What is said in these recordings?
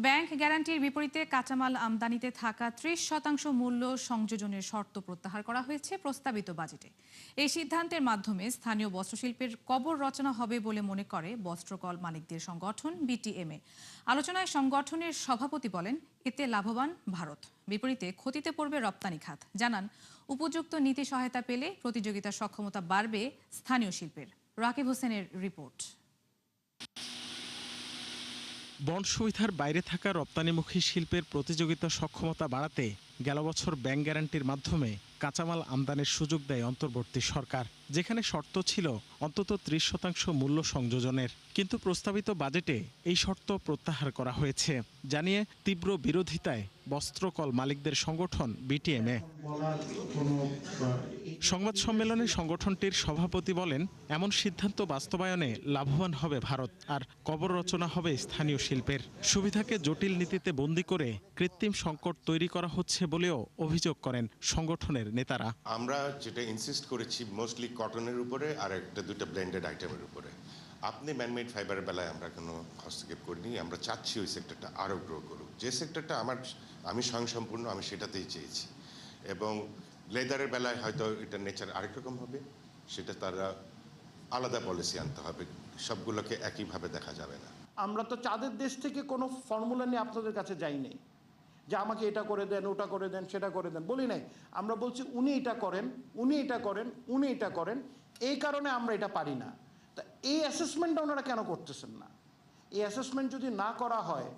Bank গ্যারান্টির বিপরীতে কাঁচামাল আমদানিতে থাকা ৩০% মূল্য সংযোজনের শর্ত প্রত্যাহার করা হয়েছে প্রস্তাবিত বাজেটে। এই সিদ্ধান্তের মাধ্যমে স্থানীয় বস্ত্রশিল্পের কবর রচনা হবে বলে মনে করে বস্ত্রকল মালিকদের সংগঠন বিটিএমএ। আলোচনায় সংগঠনের সভাপতি বলেন, এতে লাভবান ভারত, বিপরীতে ক্ষতিতে পড়বে রপ্তানি খাত। জানান, উপযুক্ত নীতি সহায়তা পেলে প্রতিযোগিতার সক্ষমতা বাড়বে স্থানীয় শিল্পের। রাকিব হোসেনের রিপোর্ট। বন্ড সুবিধার বাইরে থাকা রপ্তানিমুখী শিল্পের প্রতিযোগিতা সক্ষমতা বাড়াতে গেল বছর ব্যাংক গ্যারান্টির মাধ্যমে কাঁচামাল আমদানির সুযোগ দেয় অন্তর্বর্তী সরকার, যেখানে শর্ত ছিল অন্তত ৩০% মূল্য সংযোজনের। কিন্তু প্রস্তাবিত বাজেটে এই শর্ত প্রত্যাহার করা হয়েছে, জানিয়ে তীব্র বিরোধিতায় বস্ত্রকল মালিকদের সংগঠন বিটিএমএ। সংবাদ সম্মেলনে সংগঠনটির সভাপতি বলেন, এমন সিদ্ধান্ত বাস্তবায়নে লাভবান হবে ভারত, আর কবর রচনা হবে স্থানীয় শিল্পের। সুবিধাকে জটিল নীতিতে বন্দী করে কৃত্রিম সংকট তৈরি করা হচ্ছে বলেও অভিযোগ করেন সংগঠনের নেতারা। আমরা যেটা ইনসিস্ট করেছি মোস্টলি কটনের উপরে আর একটা দুইটা ব্লেন্ডেড আইটেমের উপরে। আপনি ম্যানমেড ফাইবারের বেলায় আমরা কোনো হস্তক্ষেপ করিনি। আমরা চাচ্ছি ওই সেক্টরটা আরও গ্রো করুক। যে সেক্টরটা আমি স্বয়ংসম্পূর্ণ, আমি সেটাতেই চেয়েছি। এবং লেদারের বেলায় হয়তো এটার নেচার আরেক রকম হবে, সেটা তারা আলাদা পলিসি আনতে হবে, সবগুলোকে একইভাবে দেখা যাবে না। আমরা তো চাঁদের দেশ থেকে কোনো ফর্মুলা নিয়ে আপনাদের কাছে যাইনি যে আমাকে এটা করে দেন, ওটা করে দেন, সেটা করে দেন, বলি নাই। আমরা বলছি উনি এটা করেন, উনি এটা করেন, উনি এটা করেন, এই কারণে আমরা এটা পারি না। তা এই অ্যাসেসমেন্টটা ওনারা কেন করতেছেন না? এই অ্যাসেসমেন্ট যদি না করা হয়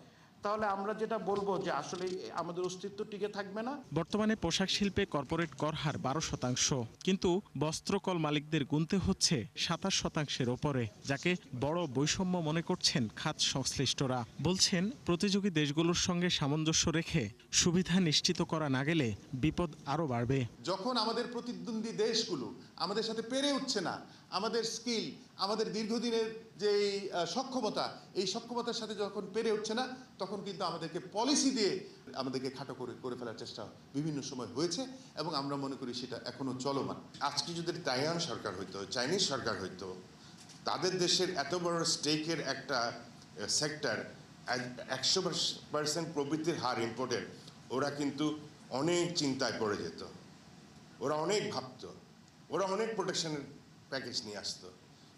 তাহলে আমরা যেটা বলবো যে আসলে আমাদের অস্তিত্ব টিকে থাকবে না। বর্তমানে পোশাক শিল্পে কর্পোরেট কর হার 12%, কিন্তু বস্ত্রকল মালিকদের গুনতে হচ্ছে 27%-এর ওপরে, যাকে বড় বৈষম্য মনে করছেন খাত সংশ্লিষ্টরা। বলছেন, প্রতিযোগী দেশগুলোর সঙ্গে সামঞ্জস্য রেখে সুবিধা নিশ্চিত করা না গেলে বিপদ আরও বাড়বে। যখন আমাদের প্রতিদ্বন্দ্বী দেশগুলো আমাদের সাথে পেরে উঠছে না, আমাদের স্কিল, আমাদের দীর্ঘদিনের যে সক্ষমতা, এই সক্ষমতার সাথে যখন পেরে উঠছে না, তখন কিন্তু আমাদেরকে পলিসি দিয়ে আমাদেরকে খাটো করে ফেলার চেষ্টা বিভিন্ন সময় হয়েছে, এবং আমরা মনে করি সেটা এখনো চলমান। আজকে যদি তাইওয়ান সরকার হইতো, চাইনিজ সরকার হইতো, তাদের দেশের এত বড় স্টেকের একটা সেক্টর, 100% প্রবৃদ্ধির হার ইম্পোর্টের, ওরা কিন্তু অনেক চিন্তায় পড়ে যেত, ওরা অনেক ভাবত, ওরা অনেক প্রোটেকশনের প্যাকেজ নিয়ে আসতো।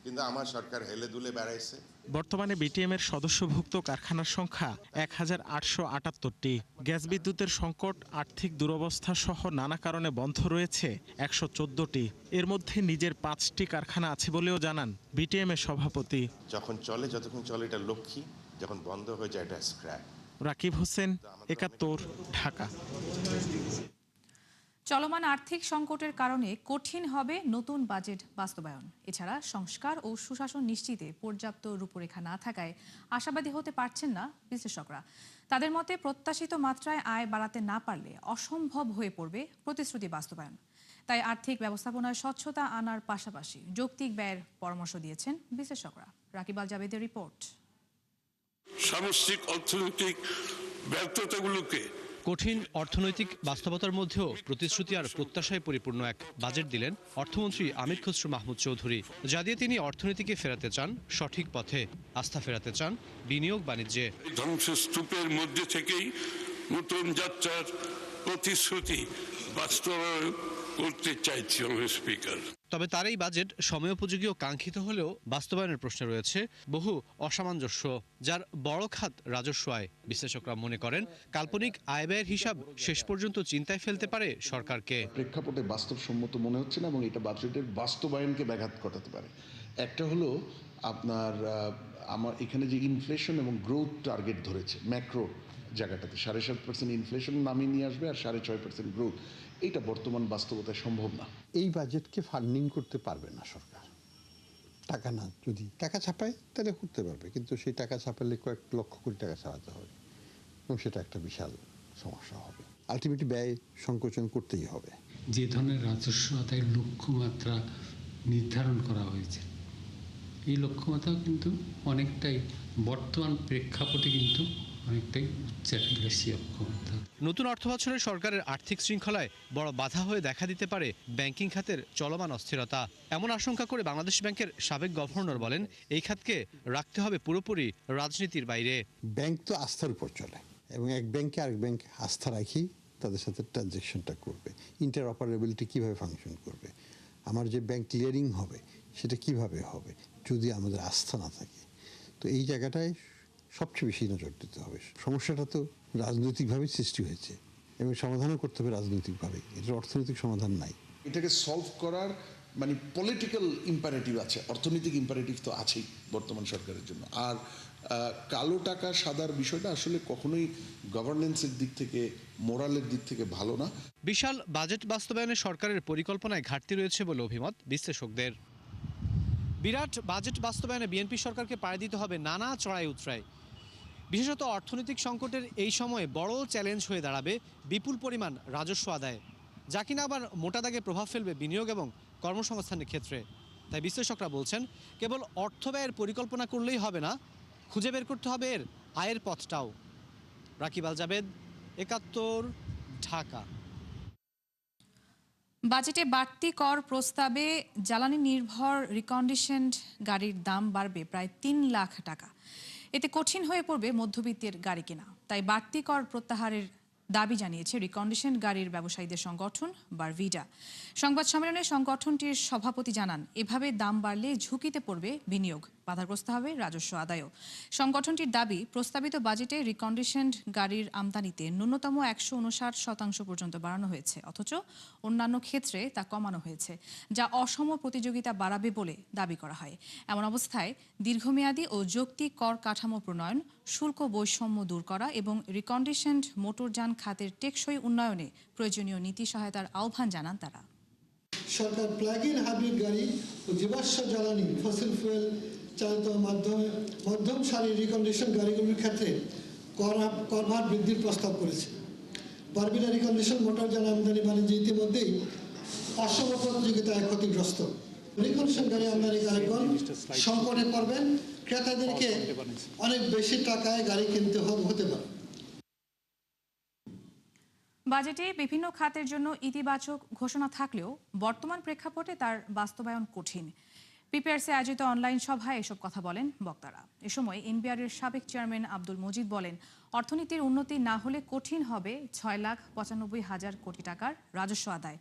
কিন্তু আমার সরকার হেলে দুলে বেড়াইছে। বর্তমানে বিটিএমের সদস্যভুক্ত কারখানার সংখ্যা 1878টি। গ্যাস বিদ্যুতের সংকট, আর্থিক দুরবস্থা সহ নানা কারণে বন্ধ রয়েছে 114টি। এর মধ্যে নিজের 5টি কারখানা আছে বলেও জানান বিটিএমের সভাপতি। যতক্ষণ চলে এটা লক্ষ্মী, যখন বন্ধ হয়ে যায় এটা স্ক্র্যাপ। রাকিব হোসেন, 71, ঢাকা। চলমান আর্থিক সংকটের কারণে কঠিন হবে নতুন বাজেট বাস্তবায়ন। এছাড়া সংস্কার ও সুশাসন নিশ্চিতে পর্যাপ্ত রূপরেখা না থাকায় আশাবাদী হতে পারছেন না বিশ্লেষকরা। তাদের মতে, প্রত্যাশিত মাত্রায় আয় বাড়াতে না পারলে অসম্ভব হয়ে পড়বে প্রতিশ্রুতি বাস্তবায়ন। তাই আর্থিক ব্যবস্থাপনায় স্বচ্ছতা আনার পাশাপাশি যৌক্তিক ব্যয়ের পরামর্শ দিয়েছেন বিশ্লেষকরা। রাকিব আল জাবেদের রিপোর্ট। সামষ্টিক অর্থনৈতিক ব্যর্থতাগুলোকে কঠিন অর্থনৈতিক বাস্তবতার মধ্যেও প্রতিশ্রুতি আর প্রত্যাশায় পরিপূর্ণ এক বাজেট দিলেন অর্থমন্ত্রী আমির খসরু মাহমুদ চৌধুরী, যা দিয়ে তিনি অর্থনীতিকে ফেরাতে চান সঠিক পথে, আস্থা ফেরাতে চান বিনিয়োগ বাণিজ্যে। ধ্বংসস্তূপের মধ্যে থেকেই নতুন যাত্রার প্রতিশ্রুতি বাস্তবায়ন করতে চাইছি স্পিকার। তবে তার এই বাজেট সময়োপযোগী ও কাঙ্ক্ষিত হলেও বাস্তবায়নের প্রশ্নে রয়েছে বহু অসামঞ্জস্য, যার বড় খাত রাজস্ব আয়। বিশ্লেষকরা মনে করেন, কাল্পনিক আয় ব্যয়ের হিসাব শেষ পর্যন্ত চিন্তায় ফেলতে পারে সরকারকে। প্রেক্ষাপটে বাস্তবসম্মত মনে হচ্ছে না, এবং এটা বাজেটের বাস্তবায়নকে ব্যাঘাত ঘটাতে পারে। একটা হলো আপনার আমার এখানে যে ইনফ্লেশন এবং গ্রোথ টার্গেট ধরেছে ম্যাক্রো জায়গাটাতে 7.5% ইনফ্লেশন নামিয়ে নিয়ে আসবে আর 6.5% গ্রোথ, এইটা বর্তমান বাস্তবতায় সম্ভব না। এই বাজেটকে ফান্ডিং করতে পারবে না সরকার। টাকা না, যদি টাকা ছাপায় তাহলে করতে পারবে, কিন্তু সেই টাকা ছাপালে কয়েক লক্ষ কোটি টাকা ছাপাতে হবে, এবং সেটা একটা বিশাল সমস্যা হবে। আলটিমেটলি ব্যয় সংকোচন করতেই হবে। যে ধরনের রাজস্ব আদায়ের লক্ষ্যমাত্রা নির্ধারণ করা হয়েছে, এই লক্ষ্যমাত্রা কিন্তু অনেকটাই বর্তমান প্রেক্ষাপটে কিন্তু অনেকটাই উচ্চারণ বেশি অক্ষমতা। নতুন অর্থ বছরে সরকারের আর্থিক শৃঙ্খলায় বড় বাধা হয়ে দেখা দিতে পারে ব্যাংকিং খাতের চলমান অস্থিরতা। এমন আশঙ্কা করে বাংলাদেশ ব্যাংকের সাবেক গভর্নর বলেন, এই খাতকে রাখতে হবে পুরোপুরি রাজনীতির বাইরে। ব্যাংক তো আস্থার উপর চলে এবং এক ব্যাংকে আরেক ব্যাংক আস্থা রাখি তাদের সাথে ট্রানজ্যাকশনটা করবে। ইন্টার অপারেবিলিটি কীভাবে ফাংশন করবে, আমার যে ব্যাংক ক্লিয়ারিং হবে সেটা কিভাবে হবে যদি আমাদের আস্থা না থাকে। তো এই জায়গাটায় সবচেয়ে বেশি নজর দিতে হবে। সমস্যাটা তো রাজনৈতিকভাবেই সৃষ্টি হয়েছে এবং সমাধানও করতে হবে রাজনৈতিকভাবে, এটার অর্থনৈতিক সমাধান নাই। এটাকে সলভ করার মানে পলিটিক্যাল ইম্পারেটিভ আছে, অর্থনৈতিক ইম্পারেটিভ তো আছেই বর্তমান সরকারের জন্য। আর কালো টাকা সাদার বিষয়টা আসলে কখনোই গভর্নেন্সের দিক থেকে, মোরালের দিক থেকে ভালো না। বিশাল বাজেট বাস্তবায়নে সরকারের পরিকল্পনায় ঘাটতি রয়েছে বলে অভিমত বিশ্লেষকদের। বিরাট বাজেট বাস্তবায়নে বিএনপি সরকারকে পাড়ি দিতে হবে নানা চড়াই উতরাই। বিশেষত অর্থনৈতিক সংকটের এই সময়ে বড় চ্যালেঞ্জ হয়ে দাঁড়াবে বিপুল পরিমাণ রাজস্ব আদায়, যা কিনা আবার মোটা দাগে প্রভাব ফেলবে বিনিয়োগ এবং কর্মসংস্থানের ক্ষেত্রে। তাই বিশ্লেষকরা বলছেন, কেবল অর্থ ব্যয়ের পরিকল্পনা করলেই হবে না, খুঁজে বের করতে হবে এর আয়ের পথটাও। রাকিব আল জাবেদ, ৭১, ঢাকা। বাজেটে বাড়তি কর প্রস্তাবে জ্বালানি নির্ভর রিকন্ডিশনড গাড়ির দাম বাড়বে প্রায় ৩ লাখ টাকা। এতে কঠিন হয়ে পড়বে মধ্যবিত্তের গাড়ি কেনা। তাই বাড়তি কর প্রত্যাহারের দাবি জানিয়েছে রিকন্ডিশনড গাড়ির ব্যবসায়ীদের সংগঠন বারভিডা। সংবাদ সম্মেলনে সংগঠনটির সভাপতি জানান, এভাবে দাম বাড়লে ঝুঁকিতে পড়বে বিনিয়োগ, বাধাগ্রস্ত হবে রাজস্ব আদায়ও। সংগঠনটির দাবি, প্রস্তাবিত বাজেটে রিকন্ডিশনড গাড়ির আমদানিতে ন্যূনতম ১৫৯% পর্যন্ত বাড়ানো হয়েছে, অথচ অন্যান্য ক্ষেত্রে তা কমানো হয়েছে, যা অসম প্রতিযোগিতা বাড়াবে বলে দাবি করা হয়। এমন অবস্থায় দীর্ঘমেয়াদী ও যৌক্তিক কর কাঠামো প্রণয়ন, শুল্ক বৈষম্য দূর করা এবং রিকন্ডিশনড মোটরযান খাতের টেকসই উন্নয়নে প্রয়োজনীয় নীতি সহায়তার আহ্বান জানান তারা। সরকার প্লাগ ইন হাইব্রিড গাড়ি ও জীবাশ্ম জ্বালানি ফসিল ফুয়েল চালিত মধ্যম সারির রিকন্ডিশন গাড়িগুলির ক্ষেত্রে করভার বৃদ্ধির প্রস্তাব করেছে। বারবিডা রিকন্ডিশন মোটরযান আমদানি বাণিজ্য ইতিমধ্যেই অসম প্রতিযোগিতায় ক্ষতিগ্রস্ত। রিকন্ডিশন গাড়ি আমদানিকারীগণ সংকটে পড়বেন, ক্রেতাদেরকে অনেক বেশি টাকায় গাড়ি কিনতে হতে পারে। বাজেটে বিভিন্ন খাতের জন্য ইতিবাচক ঘোষণা থাকলেও বর্তমান প্রেক্ষাপটে তার বাস্তবায়ন কঠিন। পিপিআরসি আয়োজিত অনলাইন সভায় এসব কথা বলেন বক্তারা। এ সময় এনবিআরের সাবেক চেয়ারম্যান আব্দুল মজিদ বলেন, অর্থনীতির উন্নতি না হলে কঠিন হবে ৬,৯৫,০০০ কোটি টাকার রাজস্ব আদায়।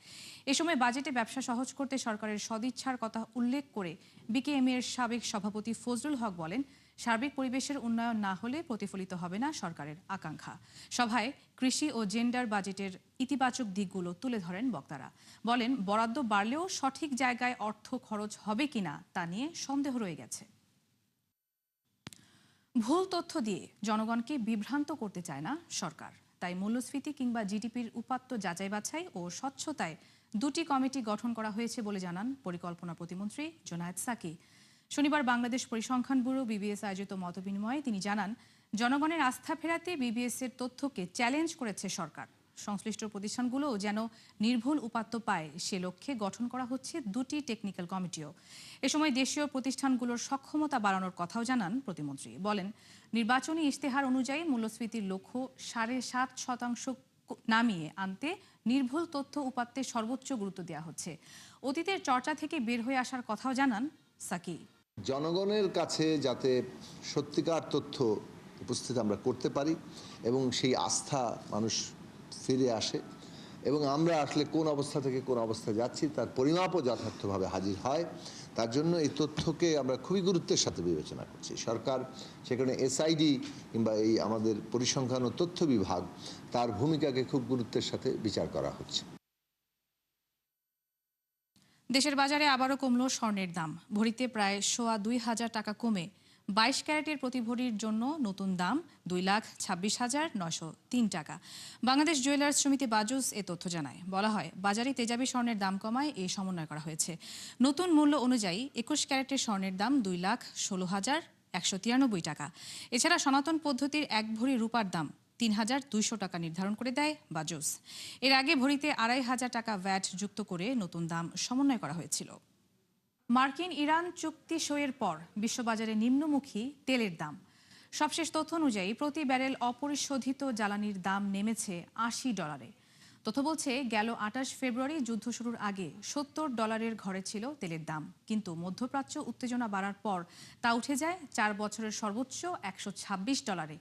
এ সময় বাজেটে ব্যবসা সহজ করতে সরকারের সদিচ্ছার কথা উল্লেখ করে বিকেএমএ এর সাবেক সভাপতি ফজলুল হক বলেন, সার্বিক পরিবেশের উন্নয়ন না হলে প্রতিফলিত হবে না সরকারের আকাঙ্ক্ষা। সভায় কৃষি ও জেন্ডার বাজেটের ইতিবাচক দিকগুলো তুলে ধরেন বক্তারা। বলেন, বরাদ্দ বাড়লেও সঠিক জায়গায় অর্থ খরচ হবে কিনা তা নিয়ে সন্দেহ রয়ে গেছে। ভুল তথ্য দিয়ে জনগণকে বিভ্রান্ত করতে চায় না সরকার। তাই মূল্যস্ফীতি কিংবা জিডিপির উপাত্ত যাচাই বাছাই ও স্বচ্ছতায় 2টি কমিটি গঠন করা হয়েছে বলে জানান পরিকল্পনা প্রতিমন্ত্রী জোনায়েদ সাকি। শনিবার বাংলাদেশ পরিসংখ্যান ব্যুরো বিবিএস আয়োজিত মতবিনিময়ে তিনি জানান, জনগণের আস্থা ফেরাতে বিবিএস এর তথ্যকে চ্যালেঞ্জ করেছে সরকার। সংশ্লিষ্ট প্রতিষ্ঠানগুলোও যেন নির্ভুল উপাত্ত পায় সে লক্ষ্যে গঠন করা হচ্ছে 2টি টেকনিক্যাল কমিটিও। এ সময় দেশীয় প্রতিষ্ঠানগুলোর সক্ষমতা বাড়ানোর কথাও জানান প্রতিমন্ত্রী। বলেন, নির্বাচনী ইশতেহার অনুযায়ী মূল্যস্ফীতির লক্ষ্য ৭.৫% নামিয়ে আনতে নির্ভুল তথ্য উপাত্তে সর্বোচ্চ গুরুত্ব দেওয়া হচ্ছে। অতীতের চর্চা থেকে বের হয়ে আসার কথাও জানান সাকি। জনগণের কাছে যাতে সত্যিকার তথ্য উপস্থিত আমরা করতে পারি এবং সেই আস্থা মানুষ ফিরে আসে এবং আমরা আসলে কোন অবস্থা থেকে কোন অবস্থায় যাচ্ছি তার পরিমাপও যথার্থভাবে হাজির হয়, তার জন্য এই তথ্যকে আমরা খুবই গুরুত্বের সাথে বিবেচনা করছি। সরকার সেখানে এসআইডি কিংবা এই আমাদের পরিসংখ্যান ও তথ্য বিভাগ তার ভূমিকাকে খুব গুরুত্বের সাথে বিচার করা হচ্ছে। দেশের বাজারে আবারও কমল স্বর্ণের দাম। ভরিতে প্রায় ২,৫০০ টাকা কমে 22 ক্যারেটের প্রতি ভরির জন্য নতুন দাম 2,26,903 টাকা। বাংলাদেশ জুয়েলার্স সমিতি বাজুস এ তথ্য জানায়। বলা হয়, বাজারে তেজাবি স্বর্ণের দাম কমায় এই সমন্বয় করা হয়েছে। নতুন মূল্য অনুযায়ী 21 ক্যারেটের স্বর্ণের দাম 2,16,193 টাকা। এছাড়া সনাতন পদ্ধতির 1 ভরি রূপার দাম ৩,২০০ টাকা নির্ধারণ করে দেয় বাজুস। এর আগে ভরিতে 2,৫০০ টাকা ভ্যাট যুক্ত করে নতুন দাম সমন্বয় করা হয়েছিল। মার্কিন ইরান চুক্তি সইয়ের পর বিশ্ববাজারে নিম্নমুখী তেলের দাম। সবশেষ তথ্য অনুযায়ী প্রতি ব্যারেল অপরিশোধিত জ্বালানির দাম নেমেছে $80। তথ্য বলছে গেল 28 ফেব্রুয়ারি যুদ্ধ শুরুর আগে $70 ঘরে ছিল তেলের দাম, কিন্তু মধ্যপ্রাচ্য উত্তেজনা বাড়ার পর তা উঠে যায় 4 বছরের সর্বোচ্চ $126।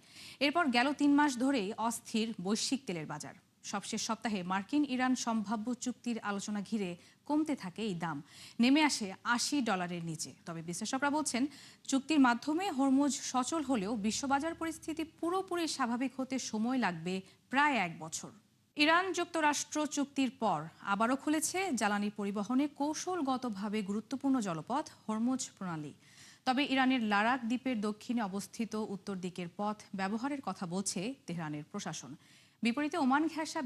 এরপর গেল 3 মাস ধরেই অস্থির বৈশ্বিক তেলের বাজার। সবশেষ সপ্তাহে মার্কিন ইরান সম্ভাব্য চুক্তির আলোচনা ঘিরে কমতে থাকে এই দাম, নেমে আসে $80 নিচে। তবে বিশ্লেষকরা বলছেন চুক্তির মাধ্যমে হরমুজ সচল হলেও বিশ্ববাজার পরিস্থিতি পুরোপুরি স্বাভাবিক হতে সময় লাগবে প্রায় 1 বছর। ইরান যুক্তরাষ্ট্র চুক্তির পর আবারও খুলেছে জ্বালানি পরিবহনে কৌশলগতভাবে গুরুত্বপূর্ণ জলপথ হরমুজ প্রণালী। তবে ইরানের লারাক দ্বীপের দক্ষিণে অবস্থিত উত্তর দিকের পথ ব্যবহারের কথা বলছে তেহরানের প্রশাসন। বিপরীতে ওমান ঘেঁষা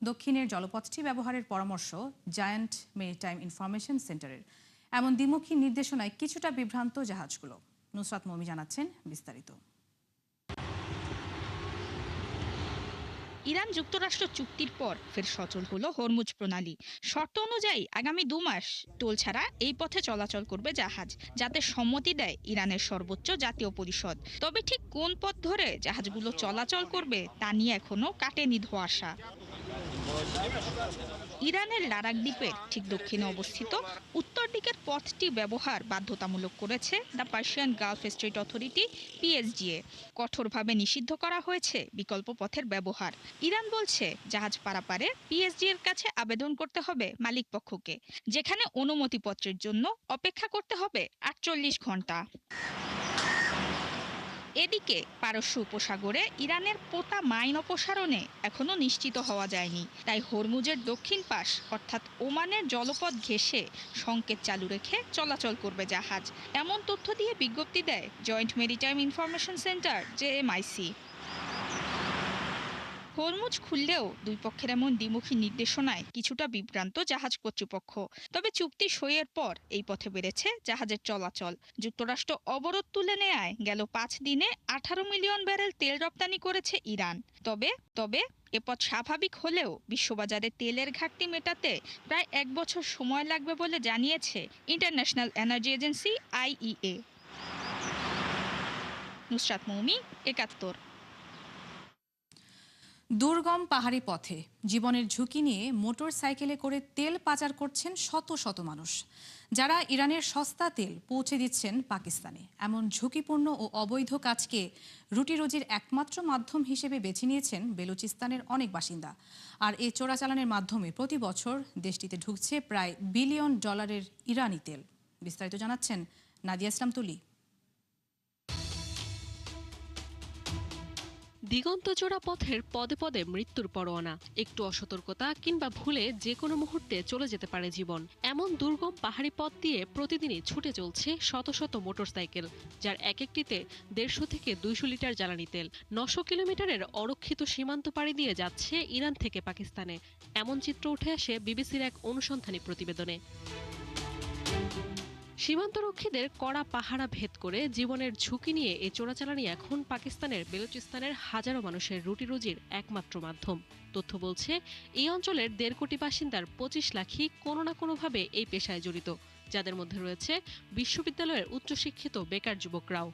দক্ষিণের জলপথটি ব্যবহারের পরামর্শ জায়ান্ট মেরিটাইম ইনফরমেশন সেন্টারের। এমন দ্বিমুখী নির্দেশনায় কিছুটা বিভ্রান্ত জাহাজগুলো। নুসরাত মমি জানাচ্ছেন বিস্তারিত। ইরান যুক্তরাষ্ট্র চুক্তির পর ফের সচল হলো হরমুজ প্রণালী। শর্ত অনুযায়ী আগামী 2 মাস টোল ছাড়া এই পথে চলাচল করবে জাহাজ, যাতে সম্মতি দেয় ইরানের সর্বোচ্চ জাতীয় পরিষদ। তবে ঠিক কোন পথ ধরে জাহাজগুলো চলাচল করবে তা নিয়ে এখনো কাটেনি ধোঁয়াশা। ইরানের লারাক দ্বীপের ঠিক দক্ষিণে অবস্থিত উত্তর দিকের পথটি ব্যবহার বাধ্যতামূলক করেছে the Persian Gulf Strait Authority PSGA. কঠোরভাবে নিষিদ্ধ করা হয়েছে বিকল্প পথের ব্যবহার। ইরান বলছে জাহাজ পারাপারে পিএসজি এর কাছে আবেদন করতে হবে মালিক পক্ষকে, যেখানে অনুমতিপত্রের জন্য অপেক্ষা করতে হবে 48 ঘন্টা। এদিকে পারস্য উপসাগরে ইরানের পোতা মাইন অপসারণে এখনো নিশ্চিত হওয়া যায়নি। তাই হরমুজের দক্ষিণ পাশ অর্থাৎ ওমানের জলপথ ঘেঁষে সংকেত চালু রেখে চলাচল করবে জাহাজ, এমন তথ্য দিয়ে বিজ্ঞপ্তি দেয় joint maritime information centre JMIC. Hormuz খুললেও দুই পক্ষের এমন দ্বিমুখী নির্দেশনায় কিছুটা বিভ্রান্ত জাহাজ কর্তৃপক্ষ। তবে চুক্তি সইয়ের পর এই পথে বেড়েছে জাহাজের চলাচল। যুক্তরাষ্ট্র অবরোধ তুলে নেয় গেল 5 দিনে 18 মিলিয়ন ব্যারেল তেল রপ্তানি করেছে ইরান। তবে এ পথ স্বাভাবিক হলেও বিশ্ববাজারে তেলের ঘাটতি মেটাতে প্রায় 1 বছর সময় লাগবে বলে জানিয়েছে international energy agency IEA. Nusrat Moumi, 71। দুর্গম পাহাড়ি পথে জীবনের ঝুঁকি নিয়ে মোটর সাইকেলে করে তেল পাচার করছেন শত শত মানুষ, যারা ইরানের সস্তা তেল পৌঁছে দিচ্ছেন পাকিস্তানে। এমন ঝুঁকিপূর্ণ ও অবৈধ কাজকে রুটি রুজির একমাত্র মাধ্যম হিসেবে বেছে নিয়েছেন বেলুচিস্তানের অনেক বাসিন্দা। আর এই চোরাচালানের মাধ্যমে প্রতি বছর দেশটিতে ঢুকছে প্রায় $1 বিলিয়ন ইরানি তেল। বিস্তারিত জানাচ্ছেন নাদিয়া ইসলাম তুলি। দিগন্তজোড়া পথের পদে পদে মৃত্যুর পরোয়ানা। একটু অসতর্কতা কিংবা ভুলে যে কোনো মুহূর্তে চলে যেতে পারে জীবন। এমন দুর্গম পাহাড়ি পথ দিয়ে প্রতিদিনই ছুটে চলছে শত শত মোটরসাইকেল, যার এক একটিতে 150 থেকে 200 লিটার জ্বালানি তেল। 900 কিলোমিটারের অরক্ষিত সীমান্ত পাড়ি দিয়ে যাচ্ছে ইরান থেকে পাকিস্তানে। এমন চিত্র উঠে আসে বিবিসির এক অনুসন্ধানী প্রতিবেদনে। সীমান্তরক্ষীদের কড়া পাহারা ভেদ করে জীবনের ঝুঁকি নিয়ে এই চোরাচালানি এখন পাকিস্তানের বেলুচিস্তানের হাজারো মানুষের রুটি রুজির একমাত্র মাধ্যম। তথ্য বলছে এই অঞ্চলের 1.5 কোটি বাসিন্দার 25 লাখই কোনো না কোনোভাবে এই পেশায় জড়িত, যাদের মধ্যে রয়েছে বিশ্ববিদ্যালয়ের উচ্চশিক্ষিত বেকার যুবকরাও।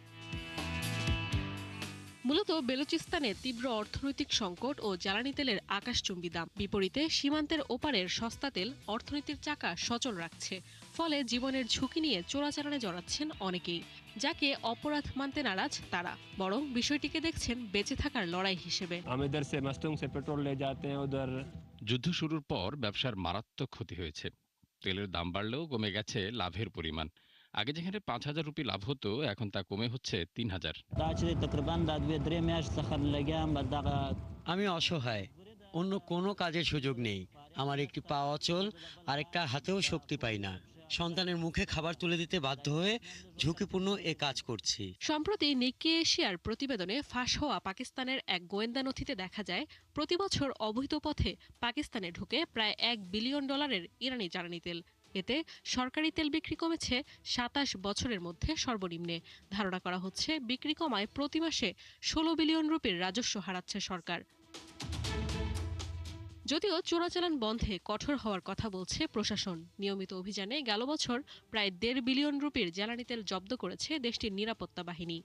মূলত বেলুচিস্তানে তীব্র অর্থনৈতিক সংকট ও জ্বালানি তেলের আকাশচুম্বী দাম। বিপরীতে সীমান্তের ওপারের সস্তা তেল অর্থনীতির চাকা সচল রাখছে। ফলে জীবনের ঝুঁকি নিয়ে চোরাচালানে জড়াচ্ছেন অনেকেই, যাকে অপরাধ মানতে নারাজ তারা, বরং বিষয়টিকে দেখছেন বেঁচে থাকার লড়াই হিসেবে। যুদ্ধ শুরুর পর ব্যবসার মারাত্মক ক্ষতি হয়েছে। তেলের দাম বাড়লেও কমে গেছে লাভের পরিমাণ। আগে যেখানে 5,000 রুপি লাভ হতো, এখন তা কমে হচ্ছে 3,000। আমি অসহায়, অন্য কোনো কাজের সুযোগ নেই। আমার একটি পা অচল, আরেকটা হাতেও শক্তি পাই না। সন্তানের মুখে খাবার তুলে দিতে বাধ্য হয়ে ঝুঁকিপূর্ণ এ কাজ করছি। সম্প্রতি নিক্কি এশিয়ার প্রতিবেদনে ফাঁস হওয়া পাকিস্তানের এক গোয়েন্দা নথিতে দেখা যায়, প্রতি বছর অবৈধ পথে পাকিস্তানে ঢুকে প্রায় $1 বিলিয়ন ইরানি জ্বালানি তেল। এতে সরকারি তেল বিক্রি কমেছে 27 বছরের মধ্যে সর্বনিম্নে। ধারণা করা হচ্ছে বিক্রি কমায় প্রতি মাসে 16 বিলিয়ন রুপির রাজস্ব হারাচ্ছে সরকার। যদিও চোরাচালান বন্ধে কঠোর হওয়ার কথা বলছে প্রশাসন। নিয়মিত অভিযানে গেল বছর প্রায় 1.5 বিলিয়ন রুপির জ্বালানি তেল জব্দ করেছে দেশটির নিরাপত্তা বাহিনী।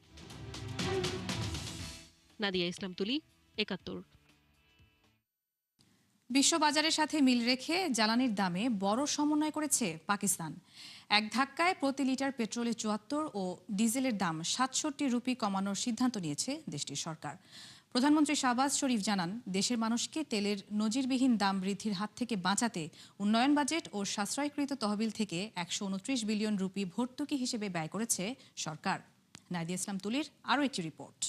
নাদিয়া ইসলাম তুলি, ৭১। বিশ্ববাজারের সাথে মিল রেখে জ্বালানির দামে বড় সমন্বয় করেছে পাকিস্তান। এক ধাক্কায় প্রতি লিটার পেট্রোলে ৭৪ ও ডিজেলের দাম ৬৭ রুপি কমানোর সিদ্ধান্ত নিয়েছে দেশটির সরকার। প্রধানমন্ত্রী শাহবাজ শরীফ জানান, দেশের মানুষকে তেলের নজিরবিহীন দাম বৃদ্ধির হাত থেকে বাঁচাতে উন্নয়ন বাজেট ও সাশ্রয়কৃত তহবিল থেকে ১২৯ বিলিয়ন রুপি ভর্তুকি হিসেবে ব্যয় করেছে সরকার। নাদিয়া ইসলাম তুলির আরও একটি রিপোর্ট।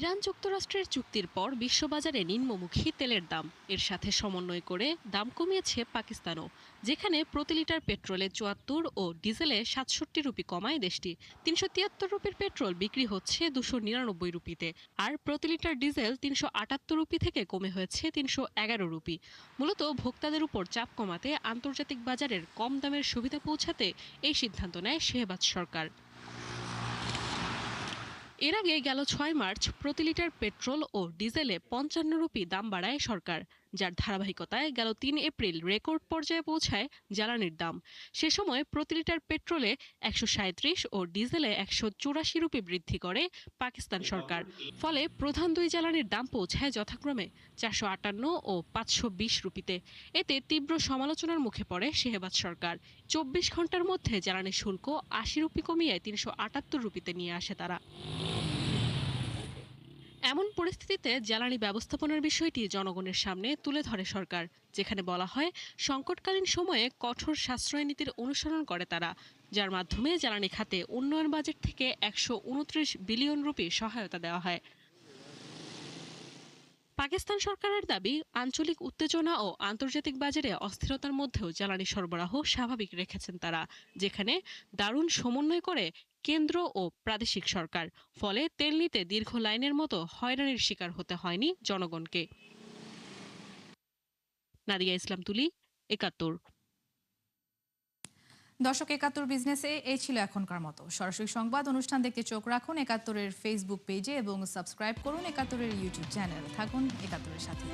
ইরান যুক্তরাষ্ট্রের চুক্তির পর বিশ্ববাজারে নিম্নমুখী তেলের দাম, এর সাথে সমন্বয় করে দাম কমিয়েছে পাকিস্তানও, যেখানে প্রতি লিটার পেট্রোলে ৭৪ ও ডিজেলে ৬৭ রুপি কমায় দেশটি। ৩৭৩ রুপির পেট্রোল বিক্রি হচ্ছে ২৯৯ রুপিতে, আর প্রতি লিটার ডিজেল ৩৭৮ রুপি থেকে কমে হয়েছে ৩১১ রুপি। মূলত ভোক্তাদের উপর চাপ কমাতে আন্তর্জাতিক বাজারের কম দামের সুবিধা পৌঁছাতে এই সিদ্ধান্ত নেয় শেহবাজ সরকার। এর আগে গেল ৬ মার্চ প্রতি লিটার পেট্রোল ও ডিজেলে ৫৫ রুপি দাম বাড়ায় সরকার, যার ধারাবাহিকতায় গেল ৩ এপ্রিল রেকর্ড পর্যায়ে পৌঁছায় জ্বালানির দাম। সে সময় প্রতি লিটার পেট্রোলে ১৩৭ ও ডিজেলে ১৮৪ রুপি বৃদ্ধি করে পাকিস্তান সরকার। ফলে প্রধান দুই জ্বালানির দাম পৌঁছায় যথাক্রমে ৪৫৮ ও ৫২০ রুপিতে। এতে তীব্র সমালোচনার মুখে পড়ে শেহবাজ সরকার। ২৪ ঘন্টার মধ্যে জ্বালানি শুল্ক ৮০ রুপি কমিয়ে ৩৭৮ রুপিতে নিয়ে আসে তারা। এমন পরিস্থিতিতে জ্বালানি ব্যবস্থাপনার বিষয়টি জনগণের সামনে তুলে ধরে সরকার, যেখানে বলা হয় সংকটকালীন সময়ে কঠোর সাশ্রয় নীতির অনুসরণ করে তারা, যার মাধ্যমে জ্বালানি খাতে উন্নয়ন বাজেট থেকে ১২৯ বিলিয়ন রুপি সহায়তা দেওয়া হয়। পাকিস্তান সরকারের দাবি, আঞ্চলিক উত্তেজনা ও আন্তর্জাতিক বাজারে অস্থিরতার মধ্যেও জ্বালানি সরবরাহ স্বাভাবিক রেখেছেন তারা, যেখানে দারুণ সমন্বয় করে কেন্দ্র ও প্রাদেশিক সরকার। ফলে তেল নিতে দীর্ঘ লাইনের মতো হয়রানির শিকার হতে হয়নি জনগণকে। নাদিয়া ইসলাম তুলি, ৭১। দর্শক, ৭১ বিজনেসে এই ছিল এখনকার মতো। সরাসরি সংবাদ অনুষ্ঠান দেখতে চোখ রাখুন ৭১-এর ফেসবুক পেজে এবং সাবস্ক্রাইব করুন ৭১-এর ইউটিউব চ্যানেল। থাকুন ৭১-এর সাথে।